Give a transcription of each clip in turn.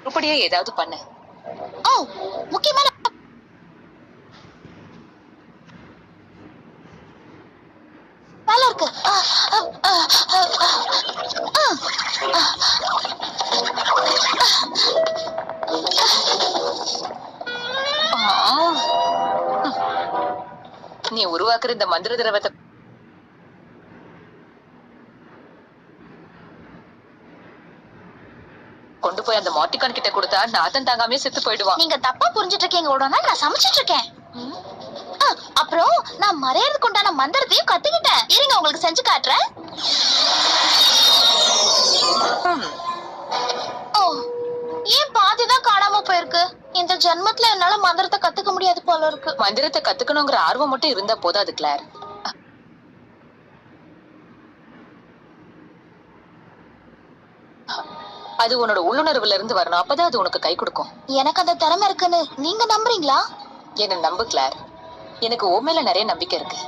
உருப்படியா ஏதாவது பண்ணு. ஓ முக்கியமான வேலை இருக்கு. நீ உருவாக்குற இந்த மந்திர திரவத்தை கொண்டு போய் அந்த மாட்டிகான் கிட்ட கொடுத்தா நாத்தம் தாங்காமே செத்து போயிடுவான். நீங்க தப்பா புரிஞ்சிட்டு இருக்கீங்க. உடனே நான் சமைச்சிட்டு இருக்கேன். அப்புறம் நான் மறையறதுக்கு உண்டான மந்திரத்தையும் கத்துக்கிட்டேன். இருங்க உங்களுக்கு செஞ்சு காட்டுறேன். ஓ ஏன் பாதிதான் காணாம போயிருக்கு? இந்த ஜென்மத்துல என்னால மந்திரத்தை கத்துக்க முடியாது போல இருக்கு. மந்திரத்தை கத்துக்கணுங்கிற ஆர்வம் மட்டும் இருந்தா போதாது கிளார். அது உன்னோட உள்ளுணர்வுல இருந்து வரணும். அப்பதான் அது உனக்கு கை கொடுக்கும். எனக்கு அந்த திறமை இருக்குன்னு நீங்க நம்புறீங்களா? என்ன நம்பு கிளார். எனக்கு உன் மேல நிறைய நம்பிக்கை இருக்கு.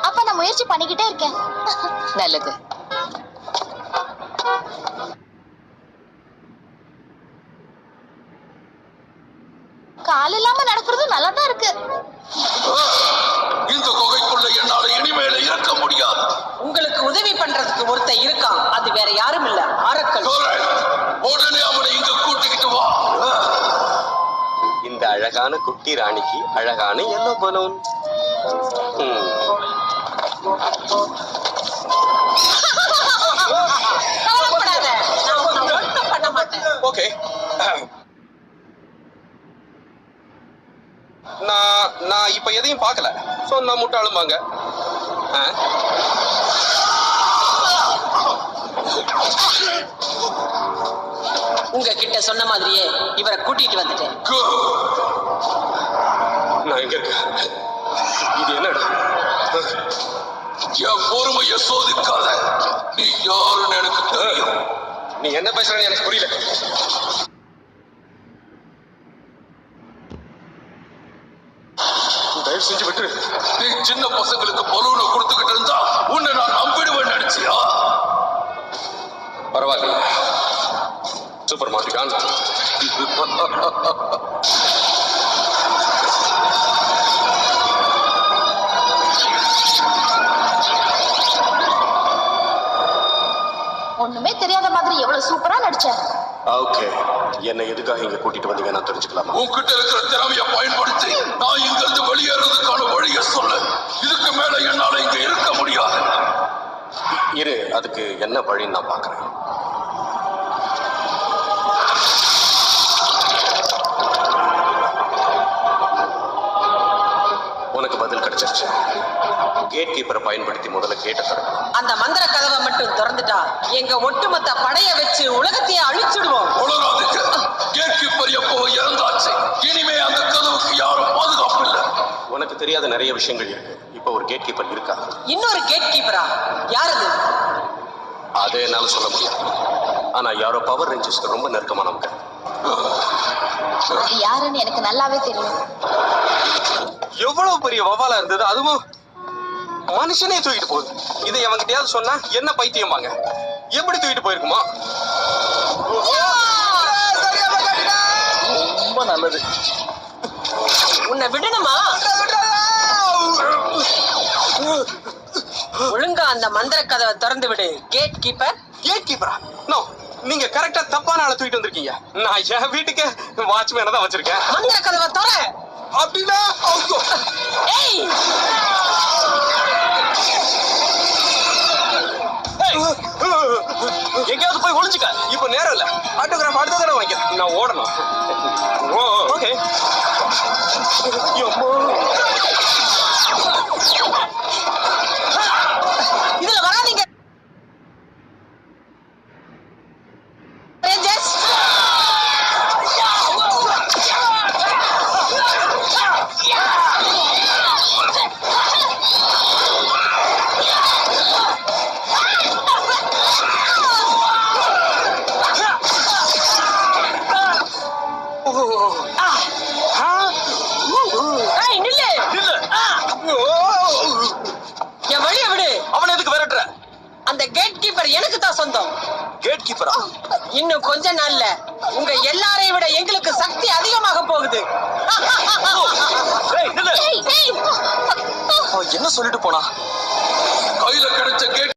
அப்ப நான் முயற்சி பண்ணிக்கிட்டே இருக்கேன். நல்லது. கால் இல்லாம நடக்கிறது நல்லா தான் இருக்கு. இந்த குகைக்குள்ள என்னால இனிமேல இருக்க முடியாது. உங்களுக்கு உதவி பண்றதுக்கு ஒருத்தன் இருக்கான். அது வேற யாரும் இல்ல, ஆரக்கல். உடனே அவனை இங்க கூட்டிக்கிட்டு வா. இந்த அழகான குட்டி ராணிக்கு அழகான எல்லோ பலூன். கவலைப்படாத, நான் உன்னை ஒண்ணும் பண்ண மாட்டேன். ஓகே, நான் இப்ப எதையும் பார்க்கல. சொன்னா முட்டாளுமாங்க. உங்ககிட்ட சொன்ன மாதிரியே இவரை கூட்டிட்டு வந்துட்டேன். நான் எங்க இருக்கேன்? இது என்னடா? என் பொறுமைய சோதிக்காத. நீ யாருன்னு எனக்கு தெரியும். நீ என்ன பேசுறன்னு எனக்கு புரியல. தயவு செஞ்சு விட்டு. நீ சின்ன பசங்களுக்கு பலூனை கொடுத்துக்கிட்டு இருந்தா உன்னை நான் நம்பிடுவேன் நினைச்சியா? பரவாயில்ல, சூப்பர் மாட்டிக்கான். ஒண்ணுமே தெரியாத மாதிரி எவ்வளவு சூப்பரா நடிச்ச. ஓகே, என்ன எதுக்காக இங்க கூட்டிட்டு வந்தீங்க நான் தெரிஞ்சுக்கலாமா? உன்கிட்ட இருக்கிற திறமையை பயன்படுத்தி நான் இங்க இருந்து வெளியேறதுக்கான வழியை சொல்லு. இதுக்கு மேல என்னால இங்க இருக்க முடியாது. இரு, அதுக்கு என்ன வழின்னு நான் பாக்குறேன். உனக்கு பதில் கிடைச்சிருச்சு. கேட் கீப்பரை பயன்படுத்தி முதல்ல கேட்ட திறக்கணும். அந்த மந்திர கதவை மட்டும் திறந்துட்டா எங்க ஒட்டுமொத்த படைய வச்சு உலகத்தையே அழிச்சிடுவோம். கேட் கீப்பர் எப்போ இறந்தாச்சு. இனிமே அந்த கதவுக்கு யாரும் பாதுகாப்பு இல்ல. உனக்கு தெரியாத நிறைய விஷயங்கள் இருக்கு. இப்ப ஒரு கேட் கீப்பர் இருக்கா? இன்னொரு கேட் கீப்பரா? யாரது? அதே என்னால சொல்ல முடியாது. ஆனா யாரோ பவர் ரேஞ்சர்ஸ்க்கு ரொம்ப நெருக்கமானவங்க. யாருன்னு எனக்கு நல்லாவே தெரியும். எவ்வளவு பெரிய வவாலா இருந்தது, அதுவும் மனுஷனே தூக்கிட்டு போகுது. இதை அவங்கிட்டயாவது சொன்னா என்ன பைத்தியமாங்க? எப்படி தூக்கிட்டு போயிருக்குமா? ரொம்ப நல்லது. உன்னை விடணுமா? ஒழுங்கா அந்த மந்திர கதவை திறந்து விடு. Gate keeper. கேட் கீப்பரா? நோ, நீங்க கரெக்டா தப்பான ஆளை தூக்கிட்டு வந்திருக்கீங்க. நான் என் வீட்டுக்கு வாட்ச்மேனை தான் வச்சிருக்கேன். மந்திர கதவை திற. அப்படின்னா ஏய், எங்கேயாவது போய் ஒளிஞ்சுக்க. இப்ப நேரம் இல்ல. ஆட்டோகிராஃப் அடுத்த தடவை வாங்க. நான் ஓடணும். ஓகே. இதுல வராதீங்க. ரேஞ்சர்ஸ், என் வழிய விடு. அவனை எதுக்கு விரட்டுற? அந்த கேட் கீப்பர் எனக்கு தான் சொந்தம். கேட் கீப்பரா? இன்னும் கொஞ்ச நாள்ல உங்க எல்லாரையும் விட எங்களுக்கு சக்தி அதிகமாக போகுது. என்ன சொல்லிட்டு போனா? கையில கிடைச்ச கேட்